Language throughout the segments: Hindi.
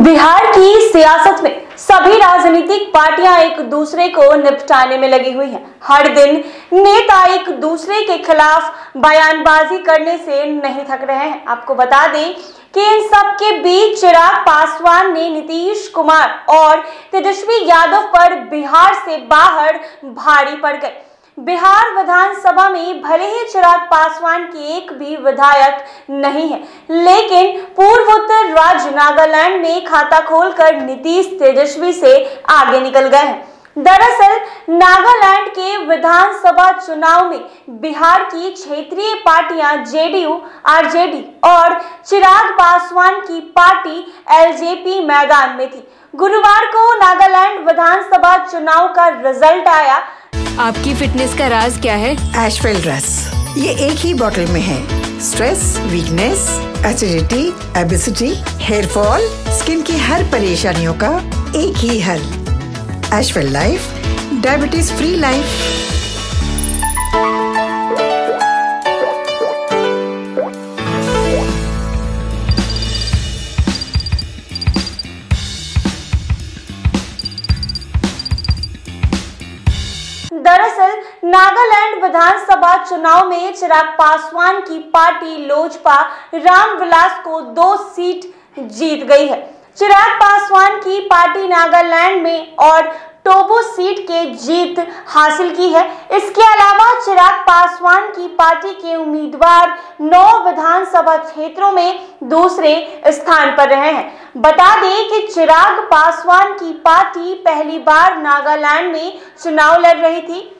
बिहार की सियासत में सभी राजनीतिक पार्टियां एक दूसरे को निपटाने में लगी हुई हैं। हर दिन नेता एक दूसरे के खिलाफ बयानबाजी करने से नहीं थक रहे हैं। आपको बता दें कि इन सब के बीच चिराग पासवान ने नीतीश कुमार और तेजस्वी यादव पर बिहार से बाहर भारी पड़ गए। बिहार विधानसभा में भले ही चिराग पासवान की एक भी विधायक नहीं है, लेकिन पूर्वोत्तर राज्य नागालैंड में खाता खोलकर नीतीश तेजस्वी से आगे निकल गए हैं। दरअसल नागालैंड के विधानसभा चुनाव में बिहार की क्षेत्रीय पार्टियां जेडीयू, आरजेडी और चिराग पासवान की पार्टी एलजेपी मैदान में थी। गुरुवार को नागालैंड विधानसभा चुनाव का रिजल्ट आया। आपकी फिटनेस का राज क्या है? एशवेल रस, ये एक ही बोतल में है। Stress, weakness, acidity, obesity, hair fall, skin की हर परेशानियों का एक ही हल। एशवेल लाइफ, डायबिटीज फ्री लाइफ। दरअसल नागालैंड विधानसभा चुनाव में चिराग पासवान की पार्टी लोजपा रामविलास को 2 सीट जीत गई है। चिराग पासवान की पार्टी नागालैंड में और टोबो सीट के जीत हासिल की है। इसके अलावा चिराग पासवान की पार्टी के उम्मीदवार 9 विधानसभा क्षेत्रों में दूसरे स्थान पर रहे हैं। बता दें कि चिराग पासवान की पार्टी पहली बार नागालैंड में चुनाव लड़ रही थी।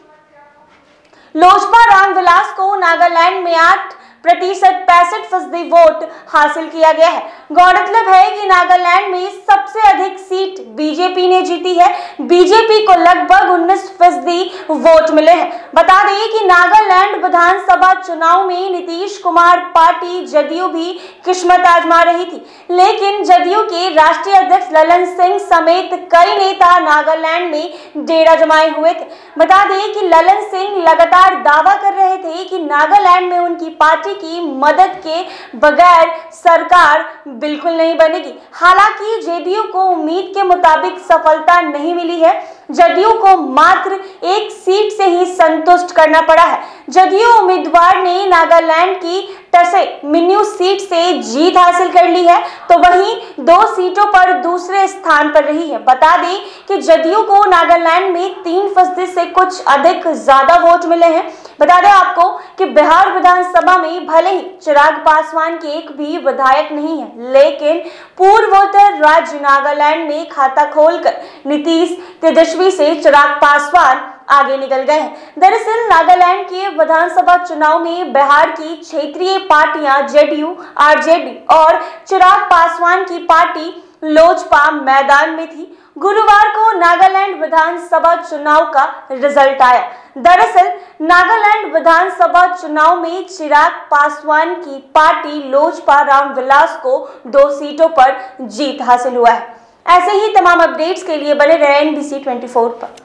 लोजपा रामविलास को नागालैंड में 8% 65% वोट हासिल किया गया है। गौरतलब है कि नागालैंड में सबसे अधिक सीट बीजेपी ने जीती है। बीजेपी को लगभग 19% वोट मिले हैं। बता दें कि नागालैंड विधानसभा चुनाव में नीतीश कुमार पार्टी जदयू भी किस्मत आजमा रही थी, लेकिन जदयू के राष्ट्रीय अध्यक्ष ललन सिंह समेत कई नेता नागालैंड में डेरा जमाए हुए थे। बता दें कि ललन सिंह लगातार दावा कर रहे थे कि नागालैंड में उनकी पार्टी की मदद के बगैर सरकार बिल्कुल नहीं बनेगी। हालांकि जेडीयू को उम्मीद के मुताबिक सफलता नहीं मिली है। जदयू को मात्र 1 सीट से ही संतुष्ट करना पड़ा है। जदयू उम्मीदवार ने नागालैंड की टसे मिन्यू सीट से जीत हासिल कर ली है, तो वहीं 2 सीटों पर दूसरे स्थान पर रही है। बता दें कि जदयू को नागालैंड में 3% से कुछ अधिक ज्यादा वोट मिले हैं। बता दें आपको कि बिहार विधानसभा में भले ही चिराग पासवान के एक भी विधायक नहीं है, लेकिन पूर्वोत्तर राज्य नागालैंड में खाता खोलकर नीतीश तेजस्वी से चिराग पासवान आगे निकल गए हैं। दरअसल नागालैंड के विधानसभा चुनाव में बिहार की क्षेत्रीय पार्टियां जेडीयू, आरजेडी और चिराग पासवान की पार्टी लोजपा मैदान में थी। गुरुवार को नागालैंड विधानसभा चुनाव का रिजल्ट आया। दरअसल नागालैंड विधानसभा चुनाव में चिराग पासवान की पार्टी लोजपा रामविलास को 2 सीटों पर जीत हासिल हुआ है। ऐसे ही तमाम अपडेट्स के लिए बने रहे NBC 24 पर।